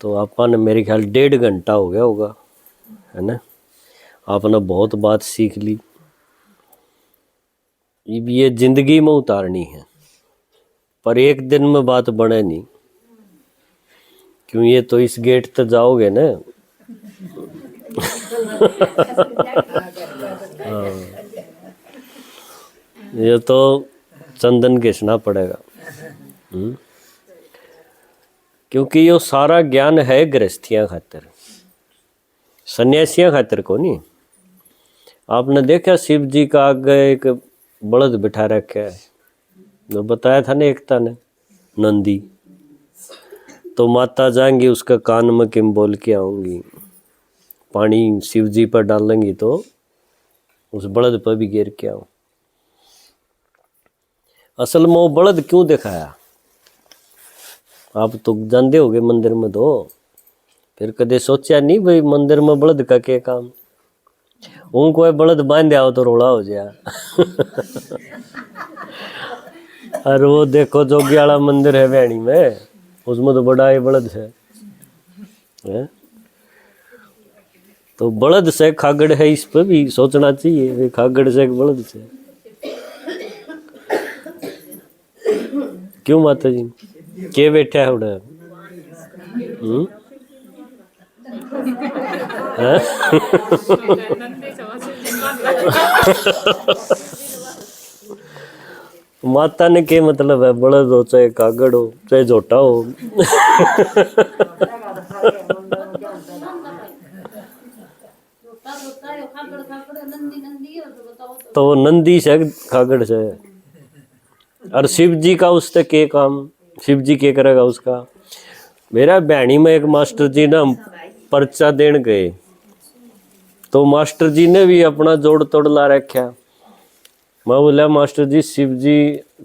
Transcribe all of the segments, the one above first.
तो अपन मेरे ख्याल 1.5 घंटा हो गया होगा, है ना। आपने बहुत बात सीख ली। ये जिंदगी में उतारनी है, पर एक दिन में बात बने नहीं, क्यों ये तो इस गेट तक जाओगे ना। हाँ, ये तो चंदन घिसना पड़ेगा। क्योंकि ये सारा ज्ञान है गृहस्थियां खातिर, सन्यासियां खातिर को नहीं। आपने देखा शिव जी का आगे एक बलद बिठा रखा है, जो बताया था ना एकता ने, नंदी। तो माता जाएंगी उसका कान में किम बोल के आऊंगी, पानी शिव जी पर डालेंगी तो उस बलद पर भी गिर के आऊं। असल में वो बलद क्यों दिखाया, आप तो जानते होगे मंदिर में, तो फिर कदे सोचा नहीं भाई मंदिर में बलद का क्या काम। उनको बलद बांध आओ तो रोड़ा हो जाए। और वो देखो जोगी वाला मंदिर है भैणी में, उसमें तो बड़ा ही बलद है? तो बलद से खागड़ है, इस पर भी सोचना चाहिए, खागड़ से बलद से। क्यों माता जी के बैठा है उड़ा? माता ने के मतलब है, बलद हो चाहे कागड़ हो चाहे झोटा हो। तो नंदी से खागड़ से। और शिव जी का उससे के काम, शिव जी के करेगा उसका। मेरा बहनी में एक मास्टर जी ना पर्चा देन गए, तो मास्टर जी ने भी अपना जोड़ तोड़ ला रखा। मैं बोला मास्टर जी शिव जी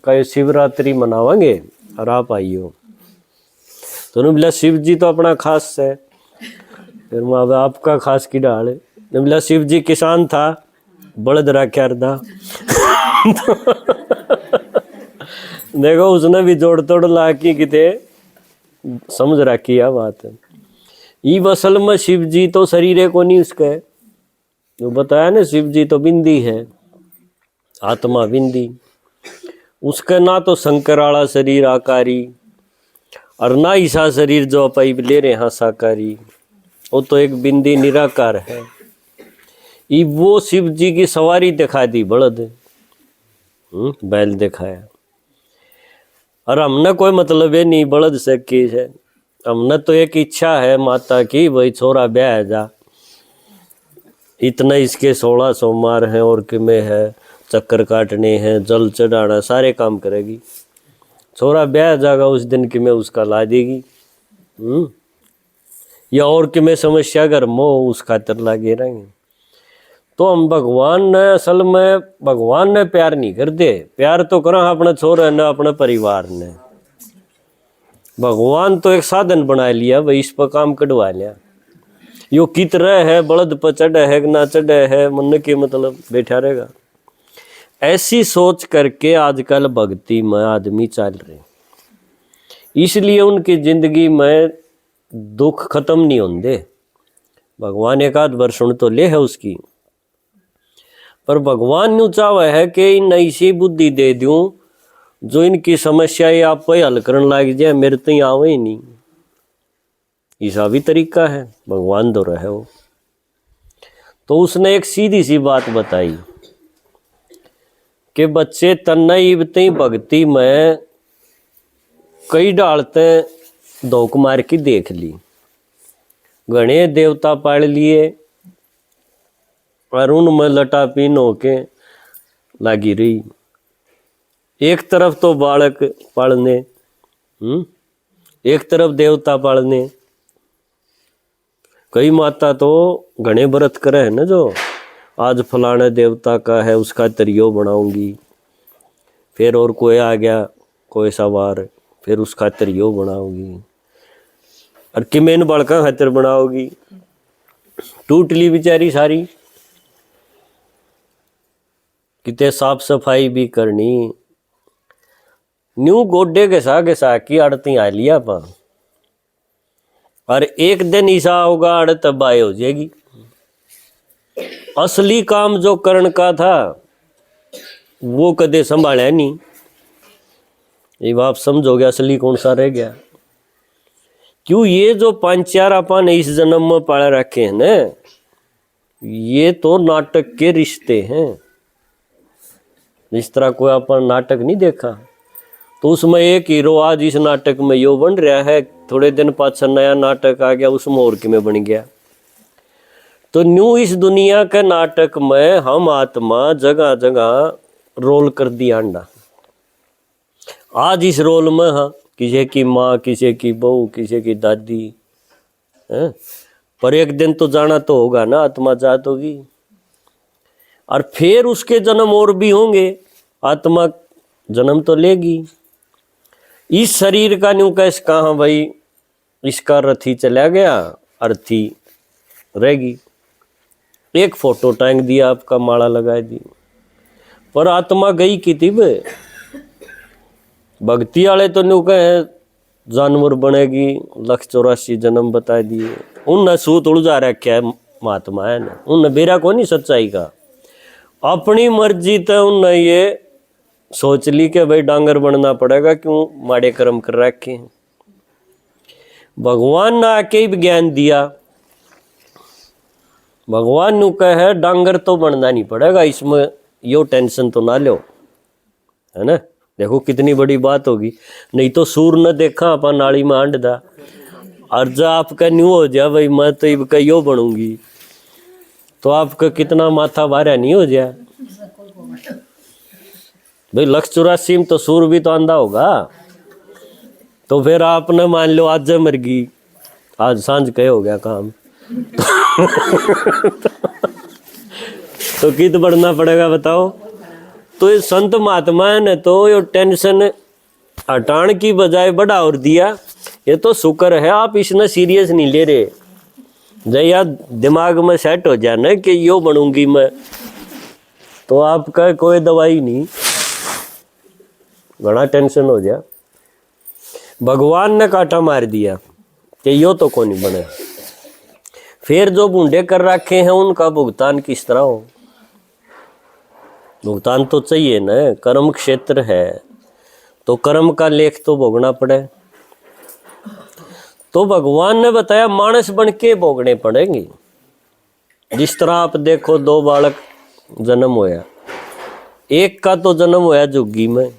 का ये शिवरात्रि मनावांगे और आप आइयो। तो उन्होंने बोला शिव जी तो अपना खास है। फिर मैं आपका खास की डाल है। बोला शिव जी किसान था, बलद रखा था। देखो उसने भी जोड़ तोड़ ला की किते समझ रखी है बात। ये असल में शिव जी तो शरीर को नहीं उसका, जो बताया ना शिव जी तो बिंदी है, आत्मा बिंदी। उसका ना तो शंकर वाला शरीर आकारी, और ना ईसा शरीर जो अपन ले रहे हैं साकारी, वो तो एक बिंदी निराकार है। ये वो शिव जी की सवारी दिखा दी बलद, बैल दिखाया। और हमने कोई मतलब है नहीं बलद से की है, हमने तो एक इच्छा है माता की, भाई छोरा ब्याह जा, इतना इसके 16 सोमवार हैं और कि में है, चक्कर काटने हैं, जल चढ़ाना, सारे काम करेगी। छोरा ब्याह जाएगा उस दिन कि मैं उसका ला देगी, या और कि मैं समस्या घर मोह उस खातर लागे रहेंगे। तो हम भगवान ने असल में भगवान ने प्यार नहीं कर दे, प्यार तो करा अपने छोरे ने अपने परिवार ने। भगवान तो एक साधन बना लिया, भाई इस पर काम कटवा लिया। यो कित रहे है, बलद पर चढ़े है ना चढ़े है, मन के मतलब बैठा रहेगा। ऐसी सोच करके आजकल भक्ति में आदमी चल रहे, इसलिए उनकी जिंदगी में दुख खत्म नहीं होंगे। भगवान एक आध वर्ष सुन तो ले है उसकी, पर भगवान न्यू चाहे है कि इन ऐसी बुद्धि दे दूं जो इनकी समस्याएं आप पे हल करने लग जाए, मेरे तो आवे ही नहीं। ऐसा भी तरीका है, भगवान दो रहे हो। तो उसने एक सीधी सी बात बताई कि बच्चे तन्ना इबते भक्ति में कई डालते धोख मार की देख ली, गणे देवता पाल लिए और उनमें लटा पीन होके लगी रही। एक तरफ तो बालक पालने, एक तरफ देवता पालने। कई माता तो घने व्रत करे है ना, जो आज फलाने देवता का है उसका तरियो बनाऊंगी, फिर और कोई आ गया कोई सवार, फिर उसका तरियो बनाओगी, और किमेन बड़का खातर बनाओगी। टूटली बेचारी सारी, कितने साफ सफाई भी करनी। न्यू गोडे के सा की आड़ती आ लिया पा, और एक दिन ऐसा होगा अड़ तब आए हो जाएगी। असली काम जो करण का था वो कदे संभाला नहीं। ये आप समझोगे असली कौन सा रह गया। क्यों ये जो 5-4 अपन इस जन्म में पाले रखे हैं ना, ये तो नाटक के रिश्ते हैं। इस तरह कोई अपन नाटक नहीं देखा तो उसमें एक हीरो आज इस नाटक में यो बन रहा है, थोड़े दिन पाछा नया नाटक आ गया उसमें और किमें बन गया। तो न्यू इस दुनिया के नाटक में हम आत्मा जगह जगह रोल कर दिया अंडा। आज इस रोल में हाँ किसी की माँ, किसी की बहू, किसी की दादी है, पर एक दिन तो जाना तो होगा ना, आत्मा जात होगी। और फिर उसके जन्म और भी होंगे, आत्मा जन्म तो लेगी। इस शरीर का न्यू कैसे कहा भाई इसका रथी चला गया, अर्थी रहेगी। एक फोटो टांग दिया, आपका माला लगा दी, पर आत्मा गई की थी बे। भक्ति वाले तो न्यू कहे जानवर बनेगी, 184 जन्म बता दिए। उन सूत उलझा रखा है महात्मा है ना, उन बेरा को नहीं सच्चाई का। अपनी मर्जी तो उन ये सोच ली कि भाई डांगर बनना पड़ेगा, क्यों माड़े कर्म कर रखे हैं। भगवान ने आके ही ज्ञान दिया। भगवान नु कहे डांगर तो बनना नहीं पड़ेगा, इसमें यो टेंशन तो ना लो, है ना। देखो कितनी बड़ी बात होगी। नहीं तो सूर न देखा अपन नाली में आंड दा, और जब आपका न्यू हो जाए भाई मैं तो इब यो बनूंगी, तो आपका कितना माथा भारा नहीं हो जाए भाई। 184 में तो सूर भी तो आंधा होगा। तो फिर आपने मान लो आज मर गई, आज सांझ कहे हो गया काम तो कित बढ़ना पड़ेगा बताओ। तो ये संत महात्मा ने तो ये टेंशन हटाने की बजाय बढ़ा और दिया। ये तो शुक्र है आप इसने सीरियस नहीं ले रहे। जब यार दिमाग में सेट हो जाए ना कि यो बनूंगी मैं, तो आपका कोई दवाई नहीं, बड़ा टेंशन हो जाए। भगवान ने काटा मार दिया कि यो तो कौन नहीं बने। फिर जो बूंदे कर रखे हैं उनका भुगतान किस तरह हो। भुगतान तो चाहिए ना, कर्म क्षेत्र है तो कर्म का लेख तो भोगना पड़े। तो भगवान ने बताया मानस बन के भोगने पड़ेंगे। जिस तरह आप देखो 2 बालक जन्म होया, एक का तो जन्म होया झुग्गी में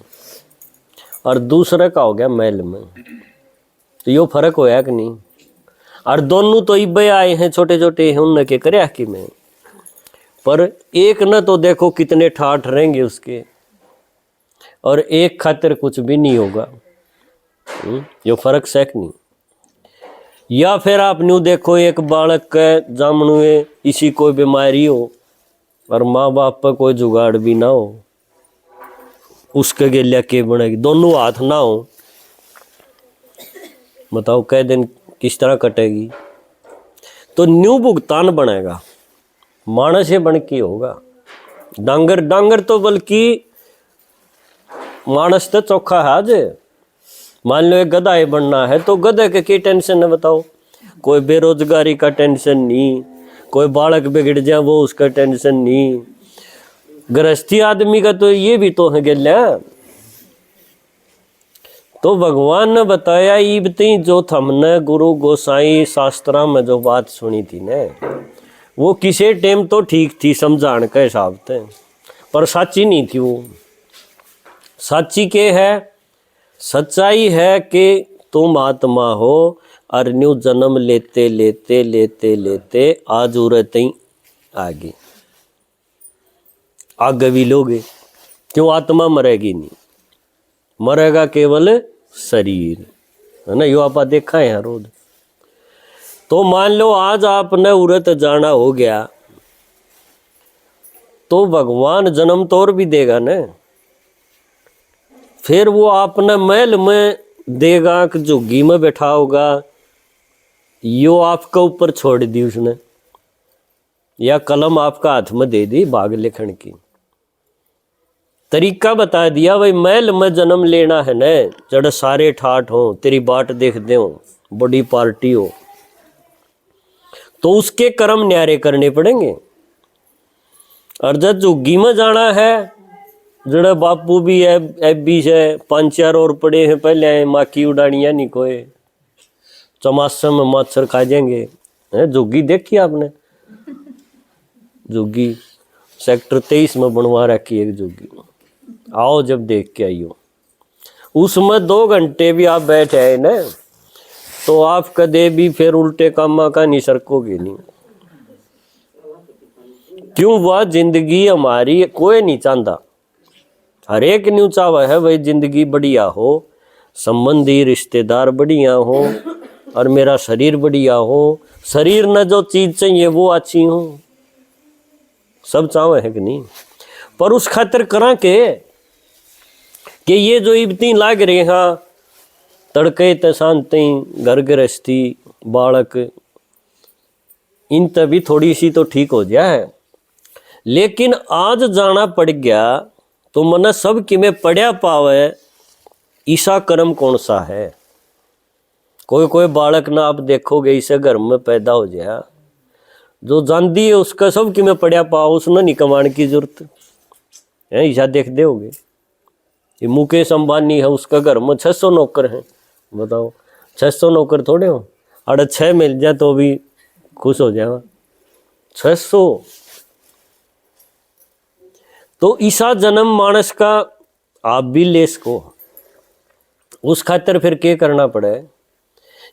और दूसरे का हो गया महल में, तो यो फर्क होया कि नहीं। और दोनों तो इब्बे आए हैं, छोटे छोटे हैं, उनने के करे की में, पर एक न तो देखो कितने ठाठ रहेंगे उसके, और एक खातिर कुछ भी नहीं होगा। यो फर्क सेक नहीं। या फिर आप न्यू देखो एक बालक के जामनुए इसी कोई बीमारी हो और माँ बाप पर कोई जुगाड़ भी ना हो, उसके गेलिया के बनेगी, दोनों हाथ ना हो, बताओ कै दिन किस तरह कटेगी। तो न्यू भुगतान बनेगा, मानस ये बन के होगा। डांगर डांगर तो बल्कि मानस तो चौखा है। आज मान लो एक गधा ही बनना है तो गधे के की टेंशन है बताओ। कोई बेरोजगारी का टेंशन नहीं, कोई बालक बिगड़ जाए वो उसका टेंशन नहीं। गृहस्थी आदमी का तो ये भी तो है गेल्या। तो भगवान ने बताया इबती जो हमने गुरु गोसाई शास्त्रा में जो बात सुनी थी ने, वो किसी टाइम तो ठीक थी समझाने के हिसाब से, पर सच्ची नहीं थी। वो सच्ची के है, सच्चाई है कि तुम आत्मा हो और न्यू जन्म लेते लेते लेते लेते आज उरत ही आगे आगे भी लोगे। क्यों आत्मा मरेगी नहीं, मरेगा केवल शरीर, है ना। यो आप देखा है यहाँ रोज। तो मान लो आज आपने उरत जाना हो गया तो भगवान जन्म तो और भी देगा न। फिर वो आपने महल में देगा कि झुग्गी में बैठा होगा, यो आपका ऊपर छोड़ दी उसने, या कलम आपका हाथ में दे दी भाग लिखण की। तरीका बता दिया भाई महल में जन्म लेना है न, जड़ सारे ठाठ हो, तेरी बाट देख दे हो, बड़ी पार्टी हो, तो उसके कर्म न्यारे करने पड़ेंगे। और जब झुग्गी में जाना है, जड़ा बापू भी है, एबी से 5-4 और पड़े हैं, पहले माकी उड़ानिया नहीं कोई चमासा में मच्छर खा जाएंगे। झुग्गी देखी आपने? झुग्गी सेक्टर 23 में बनवा रखी है एक झुग्गी, आओ जब देख के आइयो। उसमें 2 घंटे भी आप बैठे हैं ना, तो आप कदे भी फिर उल्टे कामा का नहीं सरकोगे नहीं। क्यों? वह जिंदगी हमारी कोई नहीं चाहता, हर एक न्यू चाहवा है भाई जिंदगी बढ़िया हो, संबंधी रिश्तेदार बढ़िया हो, और मेरा शरीर बढ़िया हो। शरीर न जो चीज चाहिए वो अच्छी हो, सब चाहवे है कि नहीं? पर उस खातिर करा के कि ये जो इब्ती लाग रहे हैं, तड़के ते शांति, घर गृहस्थी, बालक, इन तभी थोड़ी सी तो ठीक हो जाए। लेकिन आज जाना पड़ गया तो मन सब कि में पढ़या पावे ईसा कर्म कौन सा है। कोई बालक ना आप देखोगे इसे घर में पैदा हो जाए, जो जानती है उसका सब कि में पढ़या पाओ, उसने नहीं कमाने की जरूरत है। ईसा देख दोगे, ये मुकेश अंबानी है, उसका घर में 600 नौकर हैं। बताओ 600 नौकर थोड़े हो, अरे 6 मिल जाए तो भी खुश हो जाएगा। 600 तो ईसा जन्म मानस का आप भी ले सको। उस खातिर फिर क्या करना पड़े?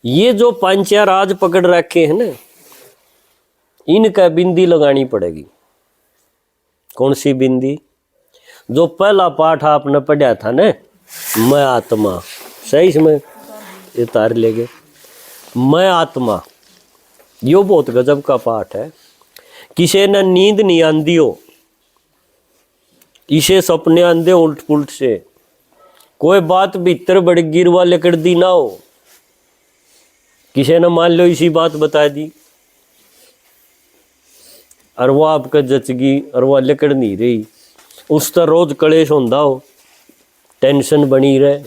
ये जो 5-4 आज पकड़ रखे हैं ना, इनका बिंदी लगानी पड़ेगी। कौन सी बिंदी? जो पहला पाठ आपने पढ़ा था ना, मैं आत्मा, सही इसमें ये तार ले गए, मैं आत्मा, यो बहुत गजब का पाठ है। किसी ने नींद नहीं आंदी हो, इसे सपने आंदे उल्ट पुलट से, कोई बात भीतर बड़ी गिरवा लकड़ दी ना हो, किसी ने मान लो इसी बात बता दी और वो आपका जचगी और वह लकड़ नहीं रही, उस तर रोज कलेश होंदा हो, टेंशन बनी रहे।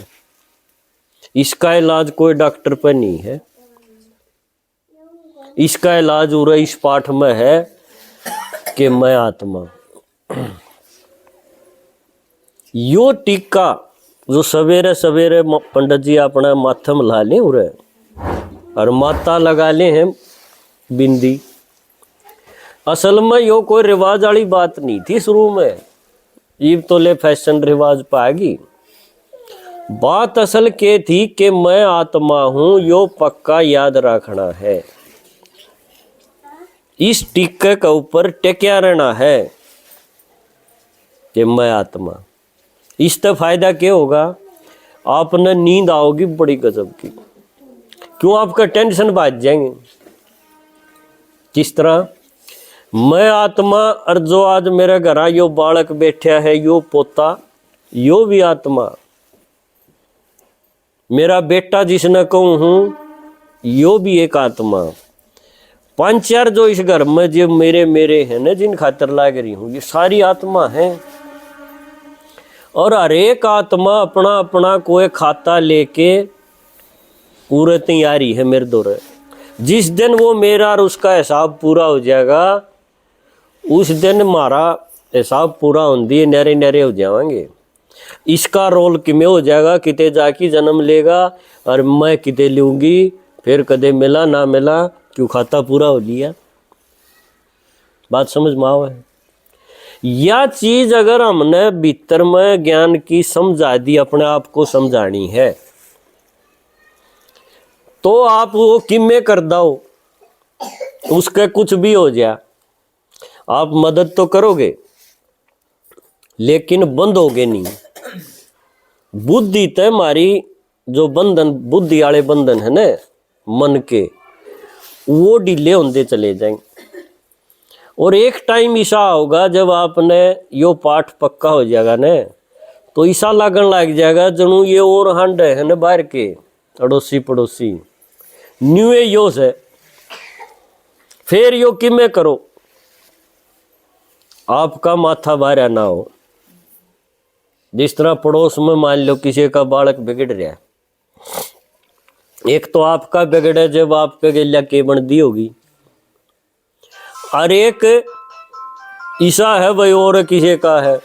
इसका इलाज कोई डॉक्टर पर नहीं है, इसका इलाज हो रहा इस पाठ में है कि मैं आत्मा। यो टीका जो सवेरे सवेरे पंडित जी अपना माथा में ला ले और माता लगा ले हैं बिंदी, असल में यो कोई रिवाज वाली बात नहीं थी शुरू में, ये तो ले फैशन रिवाज पाएगी। बात असल के थी कि मैं आत्मा हूं, यो पक्का याद रखना है, इस टीके के ऊपर टेक्या रहना है कि मैं आत्मा। इससे फायदा क्या होगा? आपने नींद आओगी बड़ी गजब की, क्यों? आपका टेंशन भाग जाएंगे। किस तरह? मैं आत्मा, और जो आज मेरे घर यो बालक बैठा है, यो पोता, यो भी आत्मा। मेरा बेटा जिसने कहूँ हूं, यो भी एक आत्मा। 5-4 जो इस घर में जो मेरे हैं ना, जिन खातर लाग रही हूं, ये सारी आत्मा है। और हर एक आत्मा अपना अपना कोई खाता लेके पूरे तैयारी है मेरे दौरे। जिस दिन वो मेरा और उसका हिसाब पूरा हो जाएगा, उस दिन हमारा हिसाब पूरा होंदी नरे नरे हो जाएंगे। इसका रोल किमें हो जाएगा, किते जाके जन्म लेगा और मैं किते लूँगी, फिर कदे मिला ना मिला, क्यों खाता पूरा हो लिया। बात समझ में आवे? यह चीज अगर हमने भीतर में ज्ञान की समझा दी, अपने आप को समझानी है, तो आप वो किमें कर दो, उसके कुछ भी हो जाए, आप मदद तो करोगे लेकिन बंद होगे नहीं। बुद्धि ते हमारी जो बंधन, बुद्धि वाले बंधन है ना मन के, वो ढीले होते चले जाएंगे। और एक टाइम ऐसा होगा जब आपने यो पाठ पक्का हो जाएगा ना, तो ऐसा लगन लग जाएगा जनू ये और हंड है ना बाहर के अड़ोसी पड़ोसी न्यूए यो से। फिर यो किमें करो, आपका माथा बाहर ना हो। जिस तरह पड़ोस में मान लो किसी का बालक बिगड़ रहा है, एक तो आपका बिगड़े जब आपके गेलिया के बन दी होगी, और एक ईसा है भाई और किसी का है,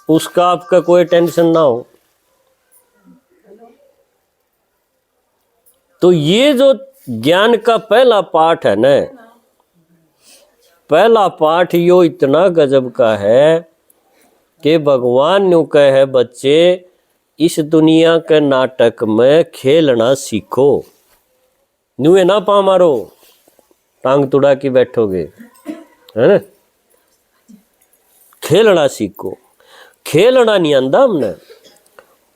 उसका आपका कोई टेंशन ना हो। तो ये जो ज्ञान का पहला पाठ है ना, पहला पाठ यो इतना गजब का है कि भगवान न्यू कहे बच्चे इस दुनिया के नाटक में खेलना सीखो। न्यू है ना पा मारो टांग तुड़ा के बैठोगे, है ना। खेलना सीखो, खेलना नहीं आंदा हमने।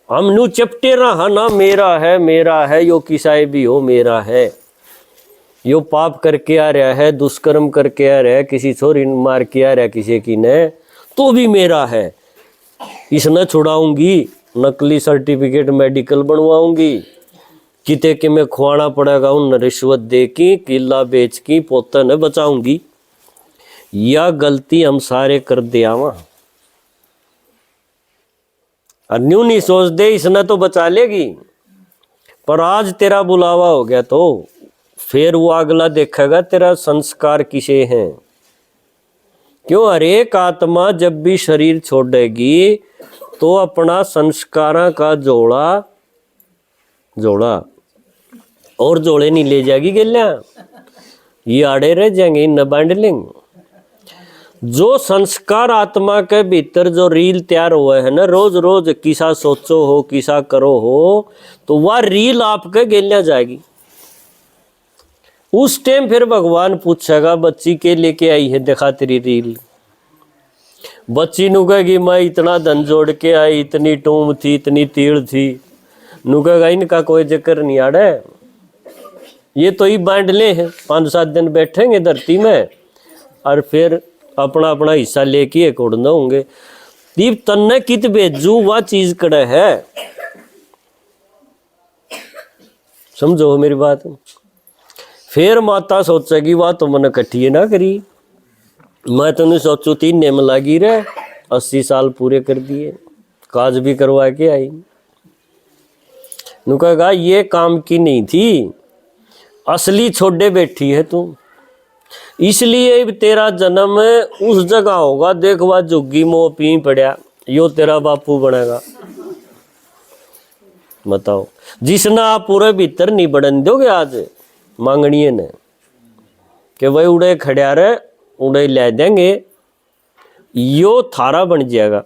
हम नू चपटे रहा ना मेरा है यो किसाए भी हो मेरा है। यो पाप करके आ रहा है, दुष्कर्म करके आ रहा है, किसी छोरी मार के आ रहा है किसी की ने, तो भी मेरा है। इसने छुड़ाऊंगी, नकली सर्टिफिकेट मेडिकल बनवाऊंगी, किते के में खुआना पड़ेगा उन रिश्वत दे की, किला बेच की पोता ने बचाऊंगी। यह गलती हम सारे कर दिया वहां। और न्यू नहीं सोच दे इसने तो बचा लेगी, पर आज तेरा बुलावा हो गया तो फिर वो अगला देखेगा तेरा संस्कार किसे हैं। क्यों, हर एक आत्मा जब भी शरीर छोड़ेगी तो अपना संस्कारा का जोड़ा और जोड़े नहीं ले जाएगी गेल्या, ये आड़े रह जाएंगे, न बांध लेंगे। जो संस्कार आत्मा के भीतर जो रील तैयार हुआ है ना, रोज रोज किसा सोचो हो किसा करो हो, तो वह रील आपके गेल्या जाएगी। उस टाइम फिर भगवान पूछेगा बच्ची के लेके आई है, देखा तेरी रील। बच्ची नु कहेगी मैं इतना धन जोड़ के आई, इतनी टूम थी, इतनी तीड़ थी। नु कहेगा इनका कोई जिक्र नहीं आड़े, ये तो ही बांट ले हैं, 5-7 दिन बैठेंगे धरती में और फिर अपना अपना हिस्सा लेके एक उड़ना होंगे। दीप तन्ने कित भेजू वह चीज कड़े है, समझो मेरी बात। फिर माता सोचेगी वाह तो मैंने कट्ठी ना करी, मैं तो नहीं सोचू 3 नेम लागी रे, 80 साल पूरे कर दिए, काज भी करवा के आई। नु कहेगा ये काम की नहीं थी, असली छोड़े बैठी है तू, इसलिए तेरा जन्म उस जगह होगा, देख वह जुग्गी मोह पी पड़ा, यो तेरा बापू बनेगा। बताओ, जिसने आप पूरे भीतर नहीं बढ़न दोगे आज मांगणिए ने कि भाई उड़े खड़ा रहे उड़े ले देंगे, यो थारा बन जाएगा।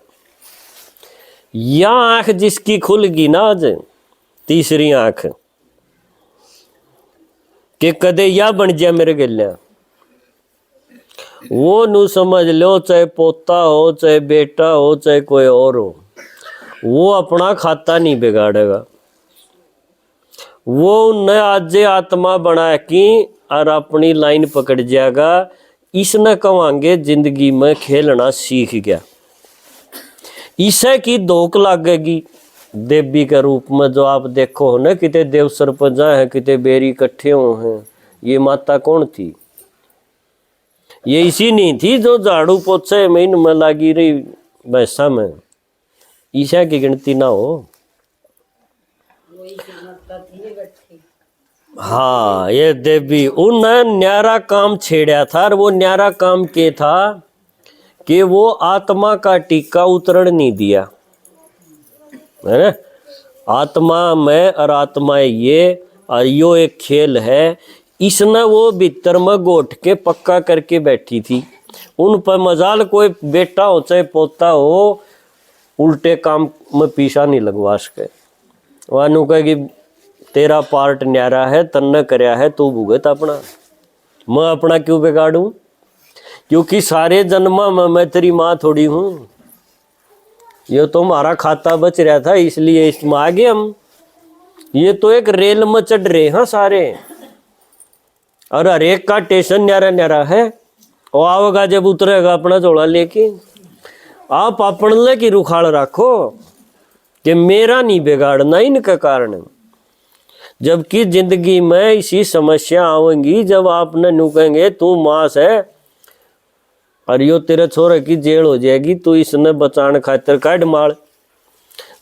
या आंख जिसकी खुलगी ना आज, तीसरी आंख कि कदे या बन जाए मेरे गल्या, वो नू समझ लो चाहे पोता हो चाहे बेटा हो चाहे कोई और हो, वो अपना खाता नहीं बिगाड़ेगा। वो न आज आत्मा बना की और अपनी लाइन पकड़ जाएगा। इसने कहेंगे जिंदगी में खेलना सीख गया। इसे की धोख लगेगी देवी के रूप में, जो आप देखो हो ना, किते देव सरपंच हैं, किते बेरी इकट्ठे हो हैं। ये माता कौन थी? ये इसी नहीं थी जो झाड़ू पोछे महीन में लागी रही भैंसा में, ईशा की गिनती ना हो। हाँ, ये देवी उन्हें न्यारा काम छेड़ा था, और वो न्यारा काम के था कि वो आत्मा का टीका उतरण नहीं दिया, है ना। आत्मा में और आत्मा ये, और यो एक खेल है, इसने वो भीतर में गोठ के पक्का करके बैठी थी। उन पर मजाल कोई बेटा हो चाहे पोता हो, उल्टे काम में पीछा नहीं लगवा सके। वानू कहेगी तेरा पार्ट न्यारा है, तन्ने करया है, तू भुगत अपना, मैं अपना क्यों बिगाड़ूं? क्योंकि सारे जन्मा में मैं तेरी माँ थोड़ी हूँ। ये तो हमारा खाता बच रहा था इसलिए इसमें आ गए हम। ये तो एक रेल में चढ़ रहे हैं सारे, और हर एक का स्टेशन न्यारा न्यारा है। और आओगा जब उतरेगा अपना झोला लेके, आप अपने की रुखाड़ रखो कि मेरा नहीं बिगाड़ना इनके कारण। जबकि जिंदगी में इसी समस्या आवेंगी जब आपने नू कहेंगे तू मांस है और यो तेरे छोरे की जेल हो जाएगी, तू इसने बचाने खातिर काट मार।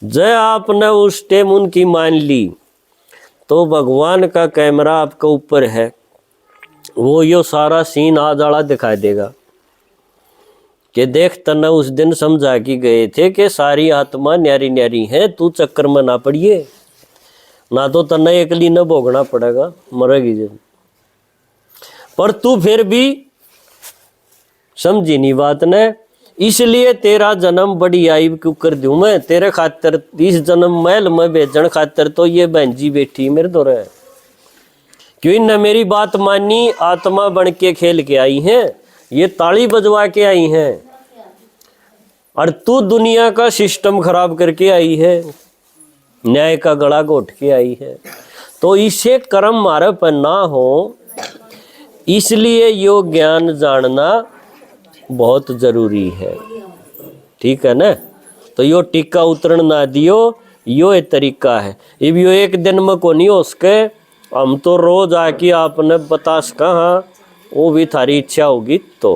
जय आपने उस टाइम उनकी मान ली तो भगवान का कैमरा आपके ऊपर है, वो यो सारा सीन आज आला दिखाई देगा कि देख तन्ने उस दिन समझा कि गए थे कि सारी आत्मा न्यारी न्यारी है, तू चक्कर में ना पड़िए, ना तो तन्ने एकली न भोगना पड़ेगा, मरेगी जब। पर तू फिर भी समझी नहीं बात ने, इसलिए तेरा जन्म बड़ी आयब क्यों कर दूं मैं तेरे खातिर, इस जन्म महल में भेजन खातिर तो ये बहन जी बैठी मेरे दौरे, क्यों इनने मेरी बात मानी, आत्मा बन के खेल के आई हैं, ये ताली बजवा के आई हैं, और तू दुनिया का सिस्टम खराब करके आई है, न्याय का गला घोट के आई है। तो इसे कर्म मारे पर ना हो, इसलिए यो ज्ञान जानना बहुत जरूरी है, ठीक है ना। तो यो टीका उतरण ना दियो, यो एक तरीका है। अब यो एक दिन में को नहीं हो सके, हम तो रोज आके आपने बता सका, हाँ वो भी थारी इच्छा होगी तो।